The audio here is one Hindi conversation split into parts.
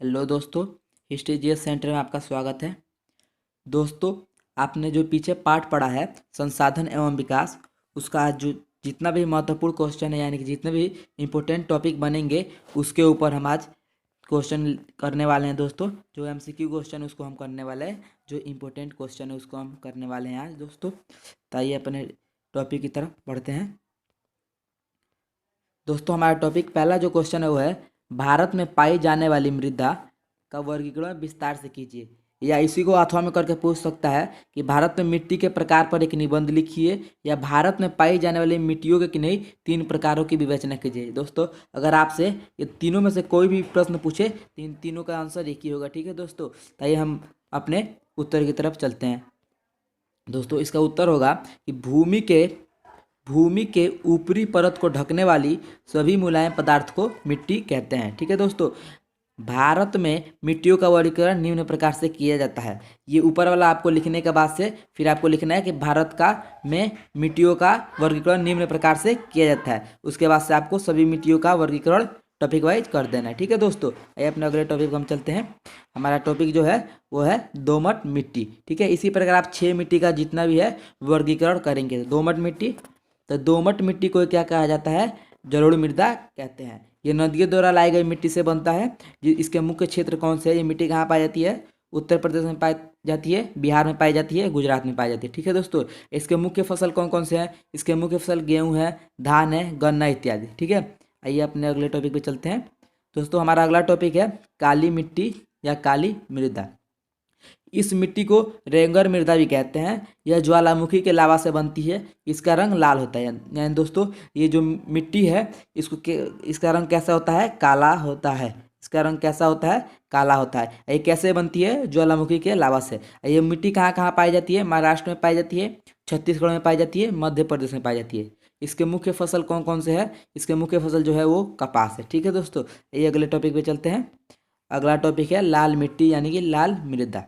हेलो दोस्तों, हिस्ट्री जीएस सेंटर में आपका स्वागत है। दोस्तों, आपने जो पीछे पाठ पढ़ा है संसाधन एवं विकास, उसका आज जो जितना भी महत्वपूर्ण क्वेश्चन है यानी कि जितने भी इम्पोर्टेंट टॉपिक बनेंगे उसके ऊपर हम आज क्वेश्चन करने वाले हैं। दोस्तों, जो एमसीक्यू क्वेश्चन है उसको हम करने वाले हैं, जो इम्पोर्टेंट क्वेश्चन है उसको हम करने वाले हैं आज। दोस्तों, तो आइए अपने टॉपिक की तरफ बढ़ते हैं। दोस्तों, हमारा टॉपिक पहला जो क्वेश्चन है वो है, भारत में पाई जाने वाली मृदा का वर्गीकरण विस्तार से कीजिए। या इसी को अथवा में करके पूछ सकता है कि भारत में मिट्टी के प्रकार पर एक निबंध लिखिए, या भारत में पाई जाने वाली मिट्टियों के किन्हीं 3 प्रकारों की विवेचना कीजिए। दोस्तों, अगर आपसे ये तीनों में से कोई भी प्रश्न पूछे तो इन तीनों का आंसर एक ही होगा। ठीक है दोस्तों, ताइए हम अपने उत्तर की तरफ चलते हैं। दोस्तों, इसका उत्तर होगा कि भूमि के ऊपरी परत को ढकने वाली सभी मुलायम पदार्थ को मिट्टी कहते हैं। ठीक है दोस्तों, भारत में मिट्टियों का वर्गीकरण निम्न प्रकार से किया जाता है। ये ऊपर वाला आपको लिखने के बाद से फिर आपको लिखना है कि भारत का में मिट्टियों का वर्गीकरण निम्न प्रकार से किया जाता है। उसके बाद से आपको सभी मिट्टियों का वर्गीकरण टॉपिक वाइज कर देना है। ठीक है दोस्तों, आइए अपने अगले टॉपिक को हम चलते हैं। हमारा टॉपिक जो है वो है दोमट मिट्टी। ठीक है, इसी प्रकार आप 6 मिट्टी का जितना भी है वर्गीकरण करेंगे। दोमट मिट्टी, तो दोमट मिट्टी को क्या कहा जाता है? जलोढ़ मृदा कहते हैं। ये नदियों द्वारा लाई गई मिट्टी से बनता है। इसके मुख्य क्षेत्र कौन से है? ये मिट्टी कहाँ पाई जाती है? उत्तर प्रदेश में पाई जाती है, बिहार में पाई जाती है, गुजरात में पाई जाती है। ठीक है दोस्तों, इसके मुख्य फसल कौन कौन से हैं? इसके मुख्य फसल गेहूं है, धान है, गन्ना इत्यादि। ठीक है, आइए अपने अगले टॉपिक पे चलते हैं। दोस्तों, हमारा अगला टॉपिक है काली मिट्टी या काली मृदा। इस मिट्टी को रेंगर मृदा भी कहते हैं। यह ज्वालामुखी के लावा से बनती है। इसका रंग लाल होता है। यानी दोस्तों, ये जो मिट्टी है इसका रंग कैसा होता है? काला होता है। इसका रंग कैसा होता है? काला होता है। ये कैसे बनती है? ज्वालामुखी के लावा से। ये मिट्टी कहाँ कहाँ पाई जाती है? महाराष्ट्र में पाई जाती है, छत्तीसगढ़ में पाई जाती है, मध्य प्रदेश में पाई जाती है। इसके मुख्य फसल कौन कौन से है? इसके मुख्य फसल जो है वो कपास है। ठीक है दोस्तों, ये अगले टॉपिक पे चलते हैं। अगला टॉपिक है लाल मिट्टी यानी कि लाल मृदा।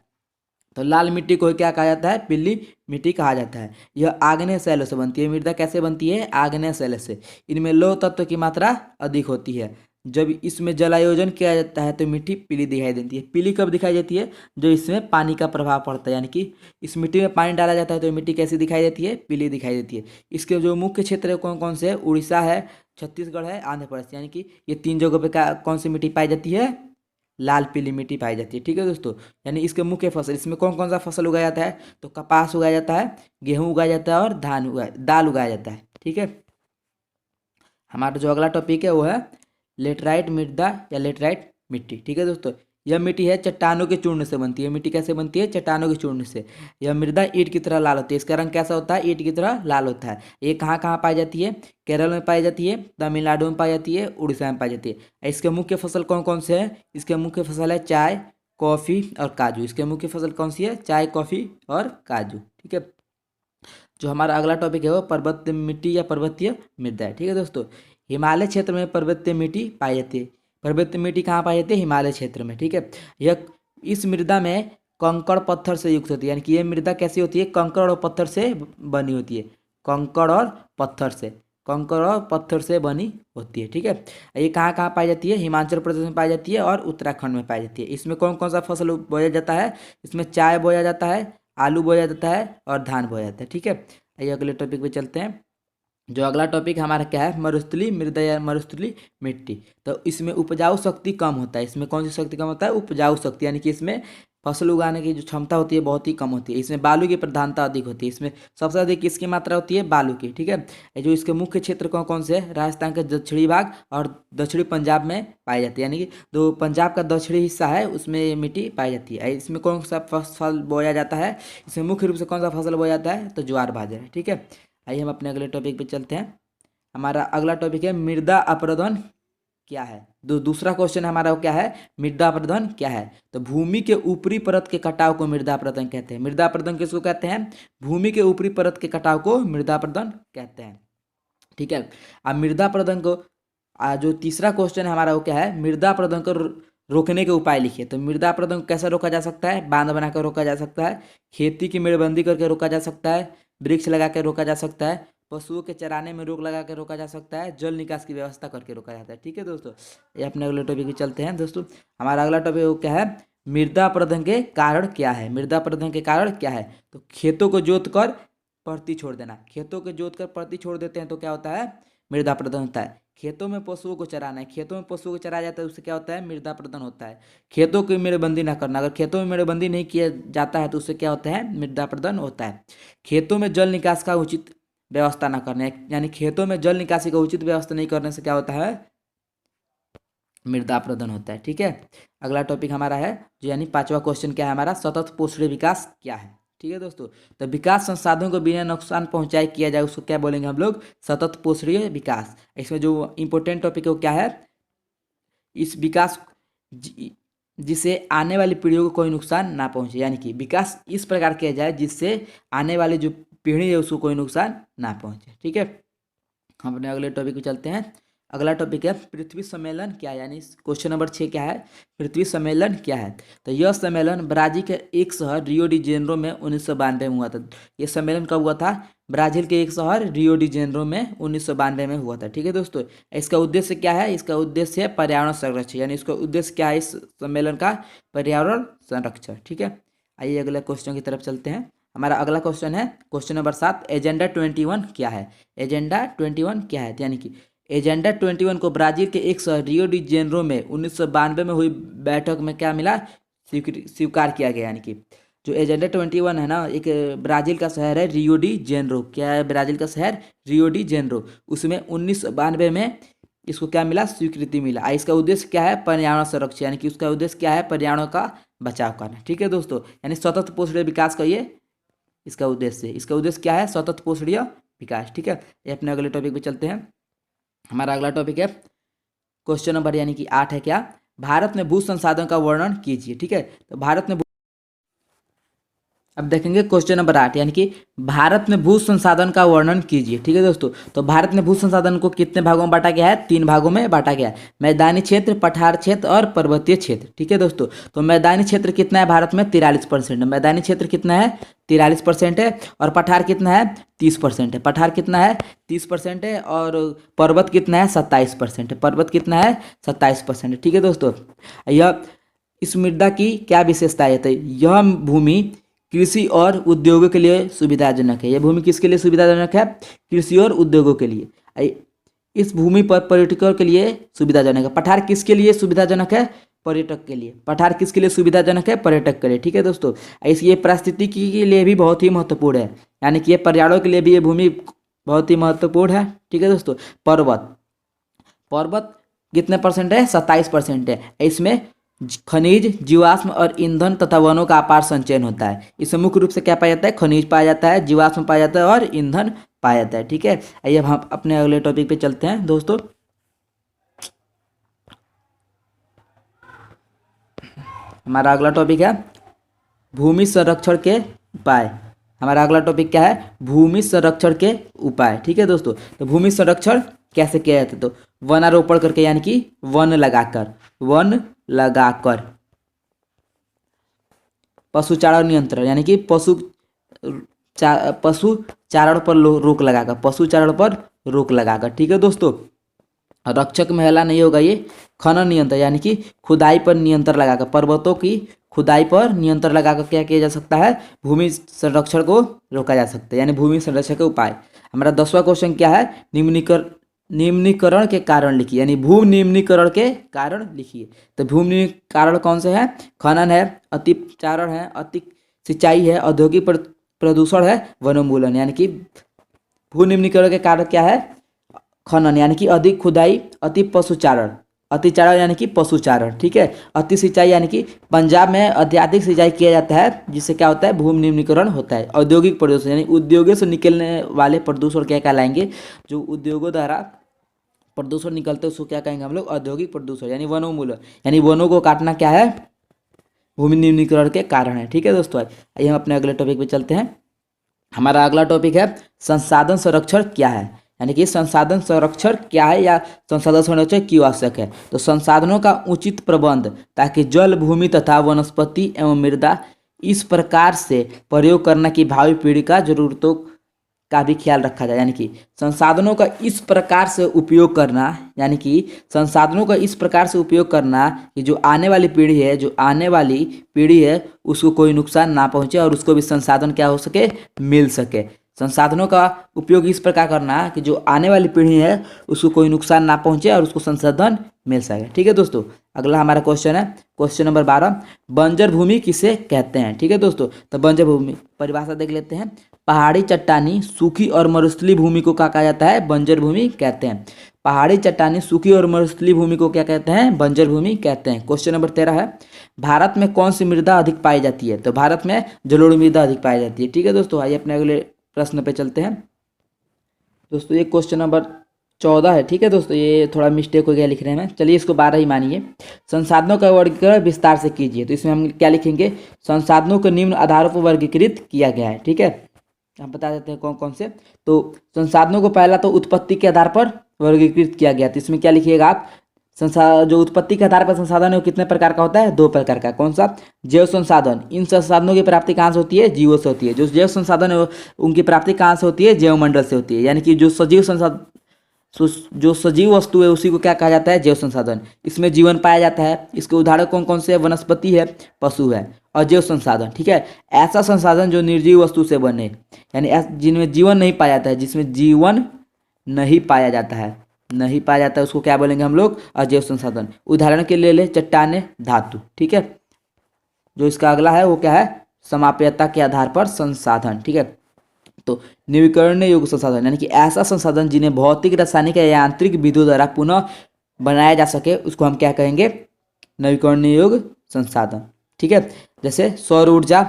तो लाल मिट्टी को क्या कहा जाता है? पीली मिट्टी कहा जाता है। यह आग्नेय शैलों से बनती है। मृदा कैसे बनती है? आग्नेय शैल से। इनमें लौह तत्व की मात्रा अधिक होती है। जब इसमें जलायोजन किया जाता है तो मिट्टी पीली दिखाई देती है। पीली कब दिखाई देती है? जो इसमें पानी का प्रभाव पड़ता है, यानी कि इस मिट्टी में पानी डाला जाता है तो मिट्टी कैसी दिखाई देती है? पीली दिखाई देती है। इसके जो मुख्य क्षेत्र कौन कौन से है? उड़ीसा है, छत्तीसगढ़ है, आंध्र प्रदेश, यानी कि ये 3 जगहों पे कौन सी मिट्टी पाई जाती है? लाल पीली मिट्टी पाई जाती है। ठीक है दोस्तों, यानी इसके मुख्य फसल, इसमें कौन कौन सा फसल उगाया जाता है? तो कपास उगाया जाता है, गेहूं उगाया जाता है और दाल उगाया जाता है। ठीक है, हमारा जो अगला टॉपिक है वो है लेटराइट मृदा या लेटराइट मिट्टी। ठीक है दोस्तों, यह मिट्टी है चट्टानों के चूर्ण से बनती है। मिट्टी कैसे बनती है? चट्टानों के चूर्ण से। यह मृदा ईंट की तरह लाल होती है। इसका रंग कैसा होता है? ईंट की तरह लाल होता है। ये कहाँ कहाँ पाई जाती है? केरल में पाई जाती है, तमिलनाडु में पाई जाती है, उड़ीसा में पाई जाती है। इसके मुख्य फसल कौन कौन से हैं? इसके मुख्य फसल है चाय, कॉफ़ी और काजू। इसके मुख्य फसल कौन सी है? चाय, कॉफ़ी और काजू। ठीक है, जो हमारा अगला टॉपिक है वो पर्वतीय मिट्टी या पर्वतीय मृदा है। ठीक है दोस्तों, हिमालय क्षेत्र में पर्वतीय मिट्टी पाई जाती है। पर्वतीय मिट्टी कहाँ पाई जाती है? हिमालय क्षेत्र में। ठीक है, यह इस मृदा में कंकड़ पत्थर से युक्त होती है। यानी कि ये मृदा कैसी होती है? कंकड़ और पत्थर से बनी होती है। कंकड़ और पत्थर से, कंकड़ और पत्थर से बनी होती है। ठीक है, ये कहाँ कहाँ पाई जाती है? हिमाचल प्रदेश में पाई जाती है और उत्तराखंड में पाई जाती है। इसमें कौन कौन सा फसल बोया जाता है? इसमें चाय बोया जाता है, आलू बोया जाता है और धान बोया जाता है। ठीक है, आइए अगले टॉपिक पे चलते हैं। जो अगला टॉपिक हमारा क्या है? मरुस्थलीय मृदा या मरुस्थलीय मिट्टी। तो इसमें उपजाऊ शक्ति कम होता है। इसमें कौन सी शक्ति कम होता है? उपजाऊ शक्ति, यानी कि इसमें फसल उगाने की जो क्षमता होती है बहुत ही कम होती है। इसमें बालू की प्रधानता अधिक होती है। इसमें सबसे अधिक किसकी मात्रा होती है? बालू की। ठीक है, ये जो इसके मुख्य क्षेत्र कौन कौन से है? राजस्थान के दक्षिणी भाग और दक्षिणी पंजाब में पाई जाती है। यानी कि जो पंजाब का दक्षिणी हिस्सा है उसमें ये मिट्टी पाई जाती है। इसमें कौन सा फसल बोया जाता है? इसमें मुख्य रूप से कौन सा फसल बोया जाता है? तो ज्वार बाजरा है। ठीक है, आइए हम अपने अगले टॉपिक पे चलते हैं। हमारा अगला टॉपिक है मृदा अपरदन क्या है? दूसरा क्वेश्चन हमारा क्या है? मृदा अपरदन क्या है? तो भूमि के ऊपरी परत के कटाव को मृदा अपरदन कहते हैं। मृदा अपरदन किसको कहते हैं? भूमि के ऊपरी परत के कटाव को मृदा अपरदन कहते हैं। ठीक है, अब मृदा अपरदन को जो तीसरा क्वेश्चन है हमारा वो क्या है? मृदा अपरदन को रोकने के उपाय लिखिए। तो मृदा अपरदन को कैसे रोका जा सकता है? बांध बनाकर रोका जा सकता है, खेती की मेड़बंदी करके रोका जा सकता है, वृक्ष लगा के रोका जा सकता है, पशुओं के चराने में रोक लगा के रोका जा सकता है, जल निकास की व्यवस्था करके रोका जाता है। ठीक है दोस्तों, ये अपने अगले टॉपिक पे चलते हैं दोस्तों। हमारा अगला टॉपिक क्या है, मृदा प्रदूषण के कारण क्या है। मृदा प्रदूषण के कारण क्या है, तो खेतों को जोत कर परती छोड़ देना। खेतों को जोत कर परती छोड़ देते हैं तो क्या होता है, मृदा प्रदूषण होता है। खेतों में पशुओं को चराना है, खेतों में पशुओं को चराया जाता है, उससे क्या होता है, मृदा प्रदूषण होता है। खेतों की मेड़बंदी ना करना, अगर खेतों में मेड़बंदी नहीं किया जाता है तो उससे क्या होता है, मृदा प्रदूषण होता है। खेतों में जल निकास का उचित व्यवस्था न करने, यानी खेतों में जल निकासी का उचित व्यवस्था नहीं करने से क्या होता है, मृदा प्रदूषण होता है। ठीक है, अगला टॉपिक हमारा है जो यानी पांचवा क्वेश्चन क्या है हमारा, सतत पोषणीय विकास क्या है। ठीक है दोस्तों, तो विकास संसाधनों को बिना नुकसान पहुंचाए किया जाए उसको क्या बोलेंगे हम लोग, सतत पोषणीय विकास। इसमें जो इंपॉर्टेंट टॉपिक है वो क्या है, इस विकास जिससे आने वाली पीढ़ियों को कोई नुकसान ना पहुंचे, यानी कि विकास इस प्रकार किया जाए जिससे आने वाली जो पीढ़ी है उसको कोई नुकसान ना पहुंचे। ठीक है, हम अपने अगले टॉपिक पे चलते हैं। अगला टॉपिक है पृथ्वी सम्मेलन क्या है, यानी क्वेश्चन नंबर 6 क्या है, पृथ्वी सम्मेलन क्या है। तो यह सम्मेलन ब्राजील के एक शहर रियो डी जेनेरो में 1992 में हुआ था। यह सम्मेलन कब हुआ था, ब्राजील के एक शहर रियो डी जेनेरो में 1992 में हुआ था। ठीक है दोस्तों, इसका उद्देश्य क्या है, इसका उद्देश्य है पर्यावरण संरक्षण, यानी इसका उद्देश्य क्या है इस सम्मेलन का, पर्यावरण संरक्षण। ठीक है, आइए अगले क्वेश्चन की तरफ चलते हैं। हमारा अगला क्वेश्चन है क्वेश्चन नंबर 7, एजेंडा 21 क्या है। एजेंडा 21 क्या है, यानी कि एजेंडा 21 को ब्राजील के एक शहर रियो डी जेनेरो में 1992 में हुई बैठक में क्या मिला, स्वीकार किया गया। यानी कि जो एजेंडा 21 है ना, एक ब्राजील का शहर है रियो डी जेनेरो, क्या है ब्राजील का शहर रियो डी जेनेरो, उसमें 1992 में इसको क्या मिला, स्वीकृति मिला। इसका उद्देश्य क्या है, पर्यावरण संरक्षण, यानी कि उसका उद्देश्य क्या है, पर्यावरण का बचाव करना। ठीक है दोस्तों, यानी सतत पोषणीय विकास का ये इसका उद्देश्य है। इसका उद्देश्य क्या है, सतत पोषणीय विकास। ठीक है, ये अपने अगले टॉपिक पे चलते हैं। हमारा अगला टॉपिक है क्वेश्चन नंबर यानी कि 8 है क्या, भारत में भू संसाधन का वर्णन कीजिए। ठीक है, तो भारत में अब देखेंगे क्वेश्चन नंबर 8, यानी कि भारत में भू संसाधन का वर्णन कीजिए। ठीक है दोस्तों, तो भारत में भू संसाधन को कितने भागों में बांटा गया है, 3 भागों में बांटा गया है, मैदानी क्षेत्र, पठार क्षेत्र और पर्वतीय क्षेत्र। ठीक है दोस्तों, तो मैदानी क्षेत्र कितना है भारत में, 43%। मैदानी क्षेत्र कितना है, 43% है, और पठार कितना है, 30% है। पठार कितना है, 30% है, और पर्वत कितना है, 27% है। पर्वत कितना है, 27% है। ठीक है दोस्तों, यह इस मृदा की क्या विशेषता है, तो यह भूमि कृषि और उद्योगों के लिए सुविधाजनक है। यह भूमि किसके लिए सुविधाजनक है, कृषि और उद्योगों के लिए। इस भूमि पर पर्यटकों के लिए सुविधाजनक है। पठार किसके लिए सुविधाजनक है, पर्यटक के लिए। पठार किसके लिए सुविधाजनक है, पर्यटक के लिए। ठीक है दोस्तों, ये पारिस्थितिकी के लिए भी बहुत ही महत्वपूर्ण है, यानी कि ये पर्यावरण के लिए भी ये भूमि बहुत ही महत्वपूर्ण है। ठीक है दोस्तों, पर्वत कितने परसेंट है, 27% है। इसमें खनिज, जीवाश्म और ईंधन तथा वनों का अपार संचयन होता है। इसमें मुख्य रूप से क्या पाया जाता है, खनिज पाया जाता है, जीवाश्म पाया जाता है और ईंधन पाया जाता है। ठीक है, आइए अब हम अपने अगले टॉपिक पे चलते हैं दोस्तों। हमारा अगला टॉपिक है भूमि संरक्षण के उपाय। हमारा अगला टॉपिक क्या है, भूमि संरक्षण के उपाय। ठीक है दोस्तों, तो भूमि संरक्षण कैसे किया जाता है, तो वनारोपण करके, यानी कि वन लगाकर, पशु चारण नियंत्रण, यानी कि पशु चारण पर रोक लगाकर, पशु चारण पर रोक लगाकर। ठीक है दोस्तों, रक्षक महिला नहीं होगा ये, खनन नियंत्रण, यानी कि खुदाई पर नियंत्रण लगाकर, पर्वतों की खुदाई पर नियंत्रण लगाकर क्या किया जा सकता है, भूमि संरक्षण को रोका जा सकता है, यानी भूमि संरक्षण के उपाय। हमारा 10वां क्वेश्चन क्या है, निम्नीकरण के कारण लिखिए, यानी भू निम्नीकरण के कारण लिखिए। तो भू कारण कौन से हैं, खनन है, अतिचारण है, अति सिंचाई है, औद्योगिक प्रदूषण है, वनोन्मूलन। यानी कि भू निम्नीकरण के कारण क्या है, खनन यानी कि अधिक खुदाई, अतिचारण यानी कि पशुचारण। ठीक है, अति सिंचाई यानी कि पंजाब में अत्यधिक सिंचाई किया जाता है, जिससे क्या होता है, भूमि निम्नीकरण होता है। औद्योगिक प्रदूषण यानी उद्योगों से निकलने वाले प्रदूषण क्या कहलाएंगे, जो उद्योगों द्वारा प्रदूषण निकलते हैं उसको क्या कहेंगे हम लोग, औद्योगिक प्रदूषण। यानी वनोन्मूलन, यानी वनों को काटना क्या है, भूमि निम्नीकरण के कारण है। ठीक है दोस्तों, आइए हम अपने अगले टॉपिक पे चलते हैं। हमारा अगला टॉपिक है संसाधन संरक्षण क्या है, यानी कि संसाधन संरक्षण क्या है या संसाधन संरक्षण क्यों आवश्यक है। तो संसाधनों का उचित प्रबंध, ताकि जल, भूमि तथा वनस्पति एवं मृदा इस प्रकार से प्रयोग करना कि भावी पीढ़ी का जरूरतों का भी ख्याल रखा जाए, यानी कि संसाधनों का इस प्रकार से उपयोग करना, यानी कि संसाधनों का इस प्रकार से उपयोग करना कि जो आने वाली पीढ़ी है, जो आने वाली पीढ़ी है उसको कोई नुकसान ना पहुंचे और उसको भी संसाधन क्या हो सके, मिल सके। संसाधनों का उपयोग इस प्रकार करना कि जो आने वाली पीढ़ी है उसको कोई नुकसान ना पहुंचे और उसको संसाधन मिल सके। ठीक है दोस्तों, अगला हमारा क्वेश्चन है क्वेश्चन नंबर 12, बंजर भूमि किसे कहते हैं। ठीक है दोस्तों, तो बंजर भूमि परिभाषा देख लेते हैं। पहाड़ी चट्टानी सूखी और मरुस्थलीय भूमि को क्या कहा जाता है, बंजर भूमि कहते हैं। पहाड़ी चट्टानी सूखी और मरुस्थलीय भूमि को क्या कहते हैं, बंजर भूमि कहते हैं। क्वेश्चन नंबर 13 है, भारत में कौन सी मृदा अधिक पाई जाती है। तो भारत में जलोढ़ मृदा अधिक पाई जाती है। ठीक है दोस्तों, आइए अपने अगले प्रश्न पे चलते हैं। दोस्तों ये क्वेश्चन नंबर 14 है। ठीक है दोस्तों, ये थोड़ा मिस्टेक हो गया लिखने में, चलिए इसको 12 ही मानिए। संसाधनों का वर्गीकरण विस्तार से कीजिए। तो इसमें हम क्या लिखेंगे, संसाधनों को निम्न आधारों पर वर्गीकृत किया गया है। ठीक है, हम बता देते हैं कौन कौन से। तो संसाधनों को पहला तो उत्पत्ति के आधार पर वर्गीकृत किया गया। तो इसमें क्या लिखिएगा आप, जो उत्पत्ति के आधार पर संसाधन है वो कितने प्रकार का होता है, 2 प्रकार का। कौन सा, जैव संसाधन। इन संसाधनों की प्राप्ति कहाँ से होती है, जीवों से होती है। जो जैव संसाधन है उनकी प्राप्ति कहाँ से होती है, जैव मंडल से होती है। यानी कि जो सजीव संसाधन, जो सजीव वस्तु है उसी को क्या कहा जाता है, जैव संसाधन। इसमें जीवन पाया जाता है। इसके उदाहरण कौन कौन से है, वनस्पति है, पशु है और जैव संसाधन। ठीक है, ऐसा संसाधन जो निर्जीव वस्तु से बने, यानी जिनमें जीवन नहीं पाया जाता है, जिसमें जीवन नहीं पाया जाता है, नहीं पाया जाता है उसको क्या बोलेंगे हम लोग, अजैव संसाधन। उदाहरण के लिए ले चट्टाने, धातु। ठीक है, जो इसका अगला है वो क्या है, समाप्यता के आधार पर संसाधन। ठीक है, तो नवीकरणीय योग्य संसाधन, यानी कि ऐसा संसाधन जिन्हें भौतिक, रासायनिक या यांत्रिक विधियों द्वारा पुनः बनाया जा सके उसको हम क्या कहेंगे, नवीकरणीय योग्य संसाधन। ठीक है, जैसे सौर ऊर्जा,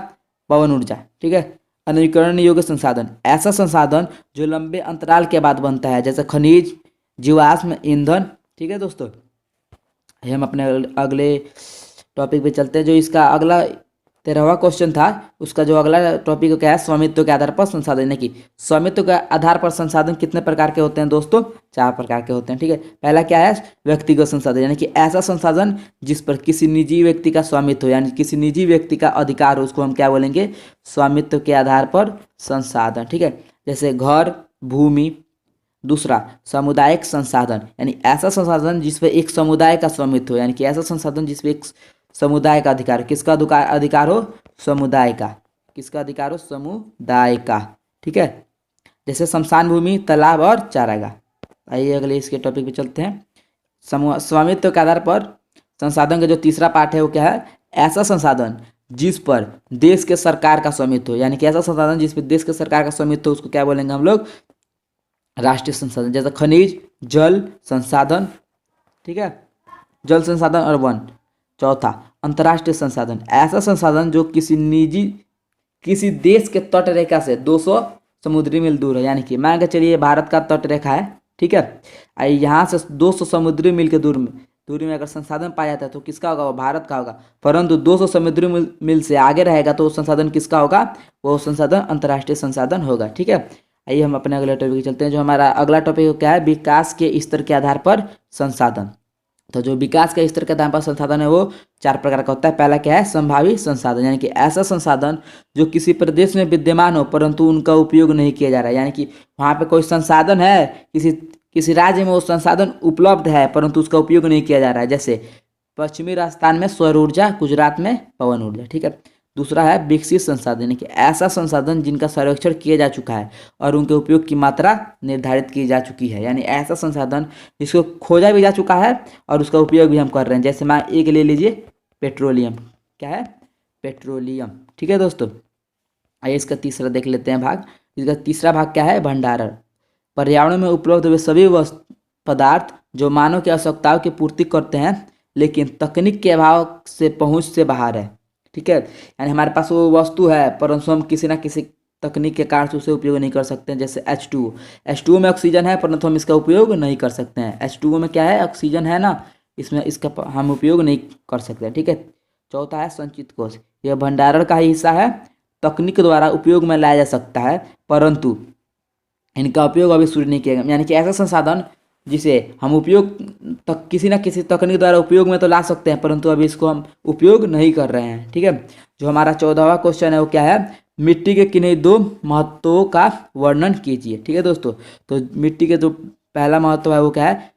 पवन ऊर्जा। ठीक है, अनवीकरणीय योग्य संसाधन, ऐसा संसाधन जो लंबे अंतराल के बाद बनता है, जैसे खनिज, जीवाश्म ईंधन। ठीक है दोस्तों, हम अपने अगले टॉपिक पे चलते हैं। जो इसका अगला 13वां क्वेश्चन था, उसका जो अगला टॉपिक क्या है, स्वामित्व के आधार पर संसाधन। यानी कि स्वामित्व के आधार पर संसाधन कितने प्रकार के होते हैं दोस्तों, 4 प्रकार के होते हैं। ठीक है, पहला क्या है, व्यक्तिगत संसाधन, यानी कि ऐसा संसाधन जिस पर किसी निजी व्यक्ति का स्वामित्व, यानी किसी निजी व्यक्ति का अधिकार हो, उसको हम क्या बोलेंगे, स्वामित्व के आधार पर संसाधन। ठीक है, जैसे घर, भूमि। दूसरा, सामुदायिक संसाधन, यानी ऐसा संसाधन जिसपे एक समुदाय का स्वामित्व हो, यानी कि ऐसा संसाधन जिसपे एक समुदाय का अधिकार, किसका अधिकार हो, समुदाय का। किसका अधिकार हो, समुदाय का। ठीक है, जैसे शमशान भूमि, तालाब और चारागाह। आइए अगले इसके टॉपिक पे चलते हैं। स्वामित्व के आधार पर संसाधन का जो तीसरा पार्ट है वो क्या है, ऐसा संसाधन जिस पर देश के सरकार का स्वामित्व हो, यानी कि ऐसा संसाधन जिस पर देश के सरकार का स्वामित्व हो उसको क्या बोलेंगे हम लोग, राष्ट्रीय संसाधन। जैसे खनिज, जल संसाधन। ठीक है, जल संसाधन और वन। चौथा, अंतर्राष्ट्रीय संसाधन, ऐसा संसाधन जो किसी देश के तट रेखा से 200 समुद्री मील दूर है। यानी कि मान के चलिए भारत का तट रेखा है। ठीक है, यहाँ से 200 समुद्री मील के दूरी में अगर संसाधन पाया जाता है तो किसका होगा, वो भारत का होगा। परंतु 200 समुद्री मील से आगे रहेगा तो वो संसाधन किसका होगा, वो संसाधन अंतर्राष्ट्रीय संसाधन होगा। ठीक है, आइए हम अपने अगले टॉपिक चलते हैं। जो हमारा अगला टॉपिक क्या है, विकास के स्तर के आधार पर संसाधन। तो जो विकास के स्तर के आधार पर संसाधन है वो 4 प्रकार का होता है। पहला क्या है, संभावी संसाधन, यानी कि ऐसा संसाधन जो किसी प्रदेश में विद्यमान हो परंतु उनका उपयोग नहीं किया जा रहा है। यानी कि वहाँ पे कोई संसाधन है, किसी राज्य में वो संसाधन उपलब्ध है परंतु उसका उपयोग नहीं किया जा रहा है। जैसे पश्चिमी राजस्थान में सौर ऊर्जा, गुजरात में पवन ऊर्जा। ठीक है, दूसरा है विकसित संसाधन, यानी कि ऐसा संसाधन जिनका सर्वेक्षण किया जा चुका है और उनके उपयोग की मात्रा निर्धारित की जा चुकी है। यानी ऐसा संसाधन जिसको खोजा भी जा चुका है और उसका उपयोग भी हम कर रहे हैं। जैसे मैं एक ले लीजिए, पेट्रोलियम। क्या है, पेट्रोलियम। ठीक है दोस्तों, आइए इसका तीसरा देख लेते हैं भाग। इसका तीसरा भाग क्या है, भंडारण। पर्यावरण में उपलब्ध हुए सभी पदार्थ जो मानव की आवश्यकताओं की पूर्ति करते हैं लेकिन तकनीक के अभाव से पहुँच से बाहर है। ठीक है, यानी हमारे पास वो वस्तु है परंतु हम किसी ना किसी तकनीक के कारण से उसे उपयोग नहीं कर सकते हैं। जैसे H2O में ऑक्सीजन है परंतु हम इसका उपयोग नहीं कर सकते हैं। H2O में क्या है, ऑक्सीजन है ना, इसमें इसका हम उपयोग नहीं कर सकते। ठीक है, चौथा है संचित कोष। यह भंडारण का ही हिस्सा है, तकनीक द्वारा उपयोग में लाया जा सकता है परंतु इनका उपयोग अभी शुरू नहीं किया गया। यानी कि ऐसा संसाधन जिसे हम किसी न किसी तकनीक द्वारा उपयोग में तो ला सकते हैं परंतु अभी इसको हम उपयोग नहीं कर रहे हैं। ठीक है, जो हमारा 14वां क्वेश्चन है वो क्या है, मिट्टी के किन्हीं दो महत्वों का वर्णन कीजिए। ठीक है दोस्तों, तो मिट्टी के जो पहला महत्व है वो क्या है?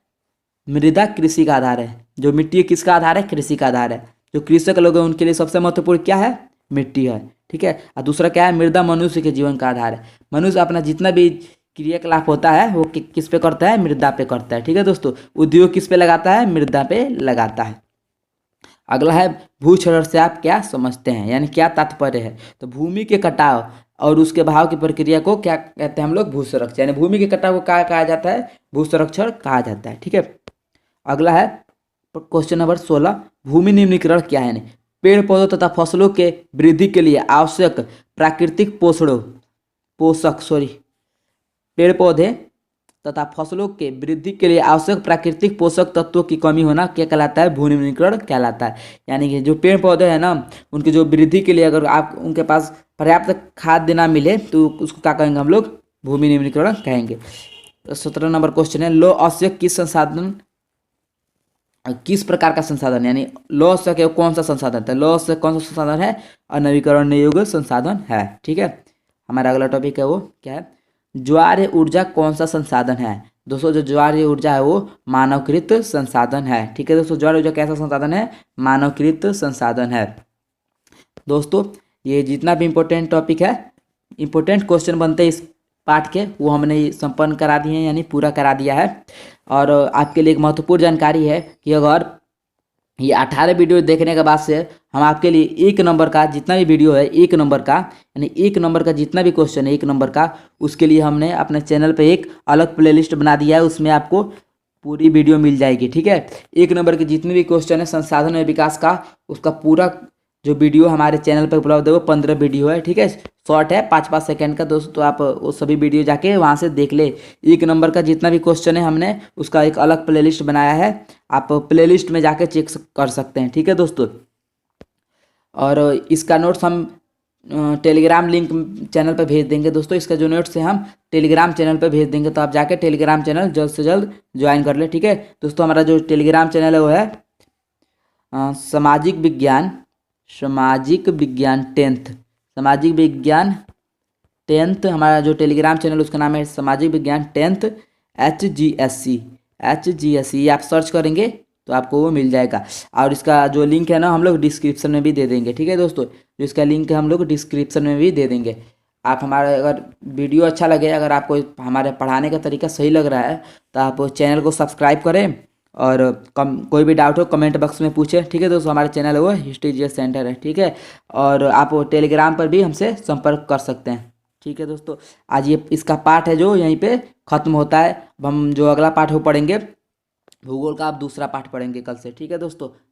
मृदा कृषि का आधार है। जो मिट्टी है किसका आधार है? कृषि का आधार है। जो कृषक लोग हैं उनके लिए सबसे महत्वपूर्ण क्या है? मिट्टी है। ठीक है, और दूसरा क्या है? मृदा मनुष्य के जीवन का आधार है। मनुष्य अपना जितना भी क्रियाकलाप होता है वो किस पे करता है? मृदा पे करता है। ठीक है दोस्तों, उद्योग किस पे लगाता है? मृदा पे लगाता है। अगला है भू क्षरण से आप क्या समझते हैं, यानी क्या तात्पर्य है? तो भूमि के कटाव और उसके बहाव की प्रक्रिया को क्या कहते हैं हम लोग? भू संरक्षण। यानी भूमि के कटाव को क्या कहा जाता है? भू संरक्षण कहा जाता है। ठीक है, अगला है क्वेश्चन नंबर 16, भूमि निम्नीकरण क्या है? यानी पेड़ पौधों तथा फसलों के वृद्धि के लिए आवश्यक प्राकृतिक पेड़ पौधे तथा फसलों के वृद्धि के लिए आवश्यक प्राकृतिक पोषक तत्वों की कमी होना क्या कहलाता है? भू निम्नीकरण कहलाता है। यानी कि जो पेड़ पौधे हैं ना, उनकी जो वृद्धि के लिए अगर आप उनके पास पर्याप्त खाद्य ना मिले तो उसको क्या कहेंगे हम लोग? भूमि निम्नीकरण कहेंगे। 17 नंबर क्वेश्चन है, लौह अयस्क किस प्रकार का संसाधन, यानी लौह अयस्क कौन सा संसाधन है? लौह अयस्क कौन सा संसाधन है? अनवीकरणीय योग्य संसाधन है। ठीक है, हमारा अगला टॉपिक है वो क्या है? ज्वार ऊर्जा कौन सा संसाधन है? दोस्तों जो ज्वार ऊर्जा है वो मानवकृत संसाधन है। ठीक है दोस्तों, ज्वार ऊर्जा कैसा संसाधन है? मानवकृत संसाधन है। दोस्तों ये जितना भी इम्पोर्टेंट टॉपिक है, इम्पोर्टेंट क्वेश्चन बनते हैं इस पाठ के, वो हमने संपन्न करा दिए हैं, यानी पूरा करा दिया है। और आपके लिए एक महत्वपूर्ण जानकारी है कि अगर ये 18 वीडियो देखने के बाद से हम आपके लिए 1 नंबर का जितना भी वीडियो है, 1 नंबर का यानी 1 नंबर का जितना भी क्वेश्चन है 1 नंबर का, उसके लिए हमने अपने चैनल पे एक अलग प्लेलिस्ट बना दिया है। उसमें आपको पूरी वीडियो मिल जाएगी। ठीक है, 1 नंबर के जितने भी क्वेश्चन है संसाधन और विकास का, उसका पूरा जो वीडियो हमारे चैनल पर उपलब्ध है वो 15 वीडियो है। ठीक है, शॉर्ट है 5-5 सेकंड का दोस्तों, तो आप वो सभी वीडियो जाके वहाँ से देख ले। 1 नंबर का जितना भी क्वेश्चन है हमने उसका एक अलग प्लेलिस्ट बनाया है, आप प्लेलिस्ट में जाके चेक कर सकते हैं। ठीक है दोस्तों, और इसका नोट्स हम टेलीग्राम लिंक चैनल पर भेज देंगे दोस्तों। इसका जो नोट्स है हम टेलीग्राम चैनल पर भेज देंगे, तो आप जाके टेलीग्राम चैनल जल्द से जल्द ज्वाइन कर ले। ठीक है दोस्तों, हमारा जो टेलीग्राम चैनल है वो है सामाजिक विज्ञान 10th हमारा जो टेलीग्राम चैनल उसका नाम है सामाजिक विज्ञान 10th HGSC। ये आप सर्च करेंगे तो आपको वो मिल जाएगा, और इसका जो लिंक है ना हम लोग डिस्क्रिप्शन में भी दे देंगे। ठीक है दोस्तों, जो इसका लिंक है हम लोग डिस्क्रिप्शन में भी दे देंगे। आप हमारा अगर वीडियो अच्छा लगे, अगर आपको हमारे पढ़ाने का तरीका सही लग रहा है तो आप चैनल को सब्सक्राइब करें, और कोई भी डाउट हो कमेंट बॉक्स में पूछें। ठीक है दोस्तों, हमारा चैनल है वो हिस्ट्री जीएस सेंटर है। ठीक है, और आप टेलीग्राम पर भी हमसे संपर्क कर सकते हैं। ठीक है दोस्तों, आज ये इसका पाठ है जो यहीं पे ख़त्म होता है। अब हम जो अगला पाठ वो पढ़ेंगे भूगोल का, आप दूसरा पाठ पढ़ेंगे कल से। ठीक है दोस्तों।